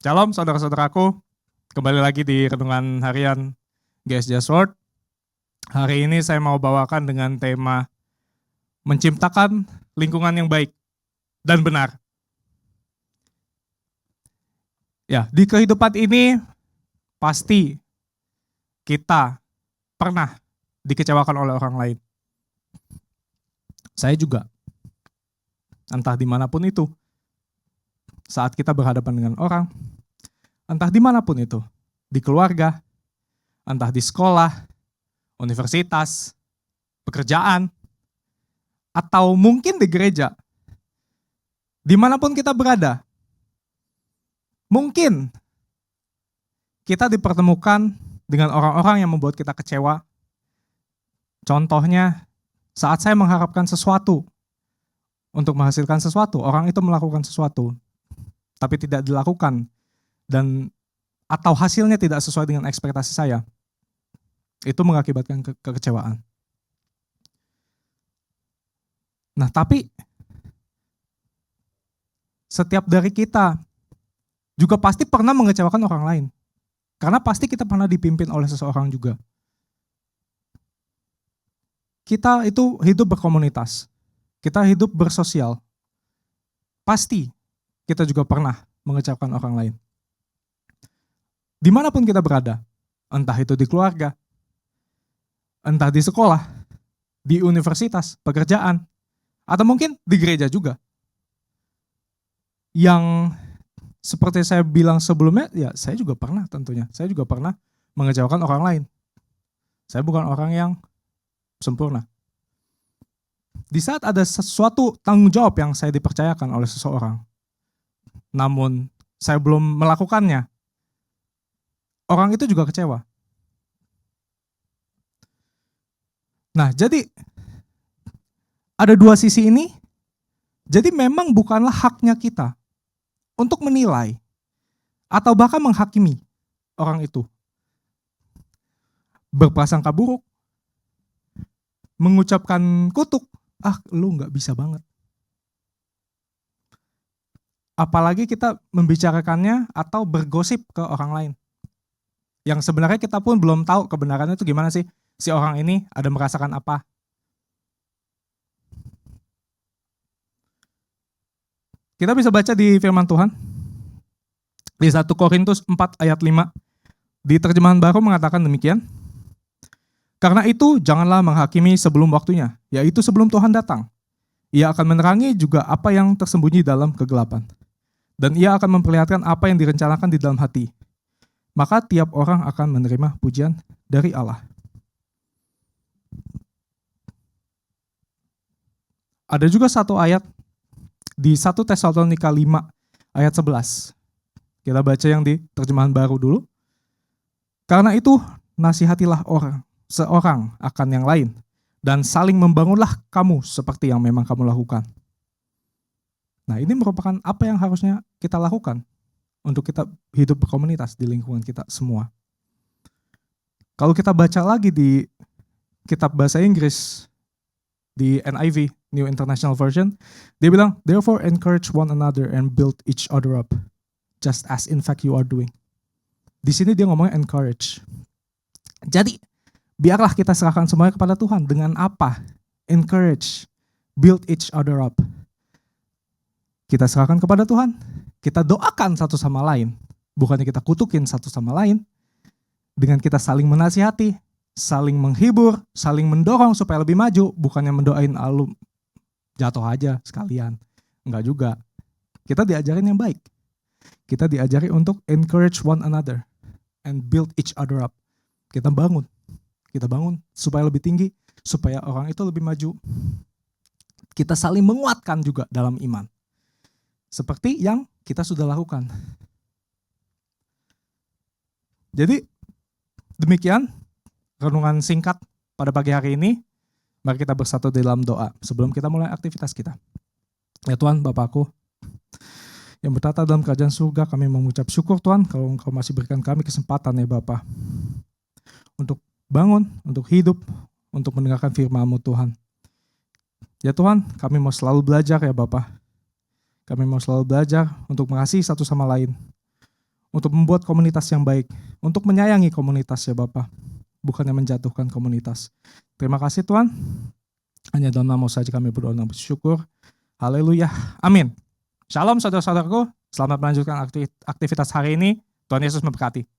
Shalom saudara-saudaraku, kembali lagi di Renungan Harian GSJ Sword. Hari ini saya mau bawakan dengan tema menciptakan lingkungan yang baik dan benar. Ya, di kehidupan ini pasti kita pernah dikecewakan oleh orang lain. Saya juga, entah dimanapun itu, saat kita berhadapan dengan orang, entah dimanapun itu, di keluarga, entah di sekolah, universitas, pekerjaan, atau mungkin di gereja, dimanapun kita berada, mungkin kita dipertemukan dengan orang-orang yang membuat kita kecewa. Contohnya, saat saya mengharapkan sesuatu untuk menghasilkan sesuatu, orang itu melakukan sesuatu, tapi tidak dilakukan, dan atau hasilnya tidak sesuai dengan ekspektasi saya, itu mengakibatkan kekecewaan. Nah, tapi setiap dari kita juga pasti pernah mengecewakan orang lain. Karena pasti kita pernah dipimpin oleh seseorang juga. Kita itu hidup berkomunitas. Kita hidup bersosial. Pasti kita juga pernah mengecewakan orang lain. Dimanapun kita berada, entah itu di keluarga, entah di sekolah, di universitas, pekerjaan, atau mungkin di gereja juga. Yang seperti saya bilang sebelumnya, ya saya juga pernah tentunya. Saya juga pernah mengecewakan orang lain. Saya bukan orang yang sempurna. Di saat ada sesuatu tanggung jawab yang saya dipercayakan oleh seseorang, namun saya belum melakukannya, orang itu juga kecewa. Nah, jadi ada dua sisi ini. Jadi memang bukanlah haknya kita untuk menilai atau bahkan menghakimi orang itu. Berprasangka buruk, mengucapkan kutuk, lu gak bisa banget. Apalagi kita membicarakannya atau bergosip ke orang lain. Yang sebenarnya kita pun belum tahu kebenarannya itu gimana sih. Si orang ini ada merasakan apa. Kita bisa baca di firman Tuhan. Di 1 Korintus 4 ayat 5. Di terjemahan baru mengatakan demikian. Karena itu janganlah menghakimi sebelum waktunya, yaitu sebelum Tuhan datang. Ia akan menerangi juga apa yang tersembunyi dalam kegelapan. Dan ia akan memperlihatkan apa yang direncanakan di dalam hati. Maka tiap orang akan menerima pujian dari Allah. Ada juga satu ayat di 1 Tesalonika 5 ayat 11. Kita baca yang di terjemahan baru dulu. Karena itu nasihatilah seorang akan yang lain, dan saling membangunlah kamu seperti yang memang kamu lakukan. Nah, ini merupakan apa yang harusnya kita lakukan untuk kita hidup berkomunitas di lingkungan kita semua. Kalau kita baca lagi di kitab bahasa Inggris, di NIV, New International Version, dia bilang, therefore encourage one another and build each other up, just as in fact you are doing. Di sini dia ngomongnya encourage. Jadi, biarlah kita serahkan semuanya kepada Tuhan. Dengan apa? Encourage, build each other up. Kita serahkan kepada Tuhan. Kita doakan satu sama lain. Bukannya kita kutukin satu sama lain. Dengan kita saling menasihati, saling menghibur, saling mendorong supaya lebih maju. Bukannya mendoain lu jatuh aja sekalian. Enggak juga. Kita diajarin yang baik. Kita diajari untuk encourage one another and build each other up. Kita bangun supaya lebih tinggi, supaya orang itu lebih maju. Kita saling menguatkan juga dalam iman. Seperti yang kita sudah lakukan. Jadi demikian renungan singkat pada pagi hari ini. Mari kita bersatu dalam doa sebelum kita mulai aktivitas kita. Ya Tuhan, Bapakku yang bertata dalam kerajaan surga, kami mengucap syukur Tuhan kalau Engkau masih berikan kami kesempatan ya Bapa, untuk bangun, untuk hidup, untuk mendengarkan firman-Mu Tuhan. Ya Tuhan, kami mau selalu belajar ya Bapa. Kami mau selalu belajar untuk mengasihi satu sama lain, untuk membuat komunitas yang baik, untuk menyayangi komunitas ya Bapa, bukannya menjatuhkan komunitas. Terima kasih Tuhan, hanya dalam nama saja kami berdoa dan bersyukur. Haleluya, amin. Shalom saudara-saudaraku, selamat melanjutkan aktivitas hari ini. Tuhan Yesus memberkati.